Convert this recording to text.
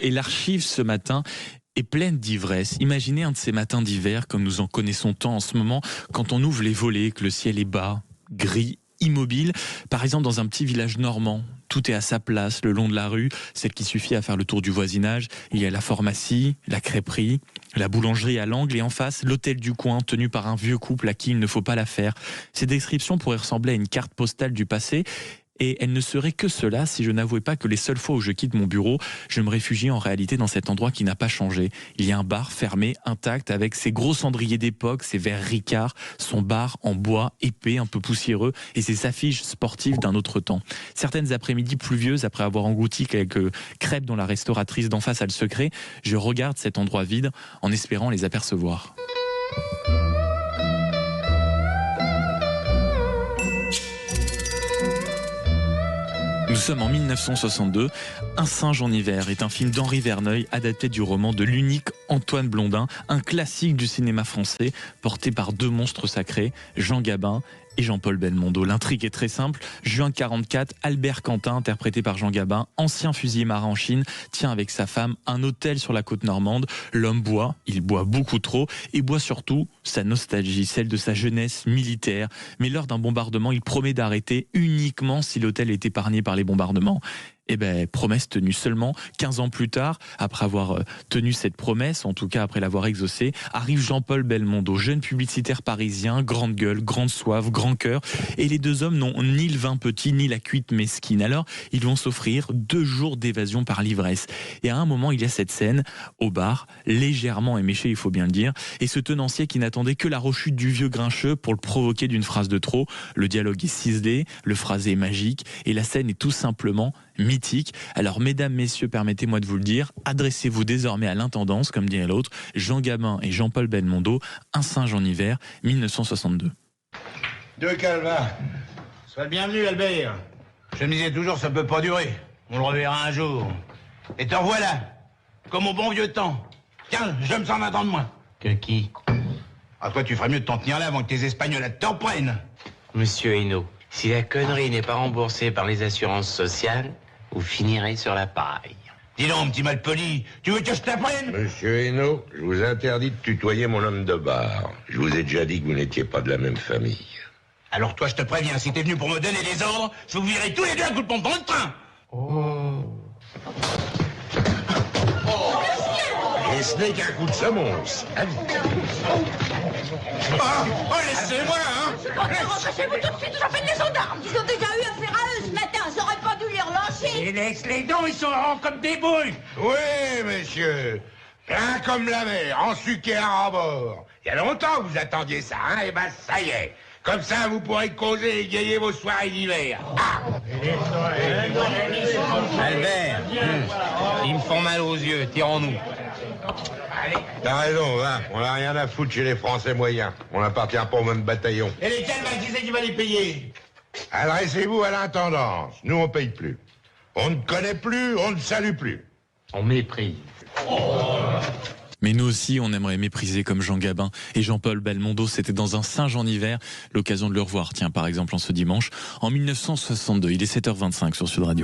Et l'archive ce matin est pleine d'ivresse. Imaginez un de ces matins d'hiver comme nous en connaissons tant en ce moment, quand on ouvre les volets, que le ciel est bas, gris, immobile. Par exemple dans un petit village normand, tout est à sa place le long de la rue, celle qui suffit à faire le tour du voisinage. Il y a la pharmacie, la crêperie, la boulangerie à l'angle et en face l'hôtel du coin tenu par un vieux couple à qui il ne faut pas la faire. Ces descriptions pourraient ressembler à une carte postale du passé. Et elle ne serait que cela si je n'avouais pas que les seules fois où je quitte mon bureau, je me réfugie en réalité dans cet endroit qui n'a pas changé. Il y a un bar fermé, intact, avec ses gros cendriers d'époque, ses verres Ricard, son bar en bois épais, un peu poussiéreux, et ses affiches sportives d'un autre temps. Certaines après-midi pluvieuses, après avoir englouti quelques crêpes dont la restauratrice d'en face a le secret, je regarde cet endroit vide en espérant les apercevoir. Nous sommes en 1962. Un singe en hiver est un film d'Henri Verneuil adapté du roman de l'unique Antoine Blondin, un classique du cinéma français porté par deux monstres sacrés, Jean Gabin et Jean-Paul Belmondo. L'intrigue est très simple. Juin 44, Albert Quentin, interprété par Jean Gabin, ancien fusilier marin en Chine, tient avec sa femme un hôtel sur la côte normande. L'homme boit, il boit beaucoup trop, et boit surtout sa nostalgie, celle de sa jeunesse militaire. Mais lors d'un bombardement, il promet d'arrêter uniquement si l'hôtel est épargné par les bombardements. Eh ben, promesse tenue seulement 15 ans plus tard, après avoir tenu cette promesse, en tout cas après l'avoir exaucée, arrive Jean-Paul Belmondo, jeune publicitaire parisien, grande gueule, grande soif, grand cœur, et les deux hommes n'ont ni le vin petit, ni la cuite mesquine. Alors, ils vont s'offrir 2 jours d'évasion par l'ivresse. Et à un moment, il y a cette scène, au bar, légèrement éméché, il faut bien le dire, et ce tenancier qui n'attendait que la rechute du vieux grincheux pour le provoquer d'une phrase de trop. Le dialogue est ciselé, le phrasé est magique, et la scène est tout simplement mythique. Alors, mesdames, messieurs, permettez-moi de vous le dire, adressez-vous désormais à l'intendance, comme dirait l'autre, Jean Gabin et Jean-Paul Belmondo, Un singe en hiver, 1962. Deux calvas. Sois le bienvenu, Albert. Je me disais toujours, ça peut pas durer. On le reverra un jour. Et te revoilà, comme au bon vieux temps. Tiens, je me sens attendre moins. Que qui? Ah, toi, tu ferais mieux de t'en tenir là avant que tes Espagnols t'en prennent. Monsieur Hainaut, si la connerie n'est pas remboursée par les assurances sociales, vous finirez sur la paille. Dis donc, petit malpoli, tu veux que je t'apprenne? Monsieur Hainaut, je vous interdis de tutoyer mon homme de bar. Je vous ai déjà dit que vous n'étiez pas de la même famille. Alors toi, je te préviens, si t'es venu pour me donner des ordres, je vous virerai tous les deux à coup de pompe dans le train. Et ce n'est qu'un coup de semonce. Allez. Oh, laissez-moi, hein. Rentrez chez vous tout de suite, j'appelle les gendarmes. Ils ont déjà eu affaire à eux ce matin, j'aurais pas dû les relancer. Et laisse les dents, ils sont ronds comme des boules. Oui, monsieur. Plein comme la mer, en sucre et à bord. Il y a longtemps que vous attendiez ça, hein? Et ben, ça y est. Comme ça, vous pourrez causer et égayer vos soirées d'hiver. Ah! Albert, ils me font mal aux yeux, tirons-nous. T'as raison, va. On n'a rien à foutre chez les Français moyens. On n'appartient pas au même bataillon. Et les calvas, qui c'est qui va les payer? Adressez-vous à l'intendance. Nous, on paye plus. On ne connaît plus, on ne salue plus. On méprise. Mais nous aussi, on aimerait mépriser comme Jean Gabin et Jean-Paul Belmondo. C'était dans Un singe en hiver. L'occasion de le revoir, tiens, par exemple, en ce dimanche, en 1962. Il est 7h25 sur Sud Radio.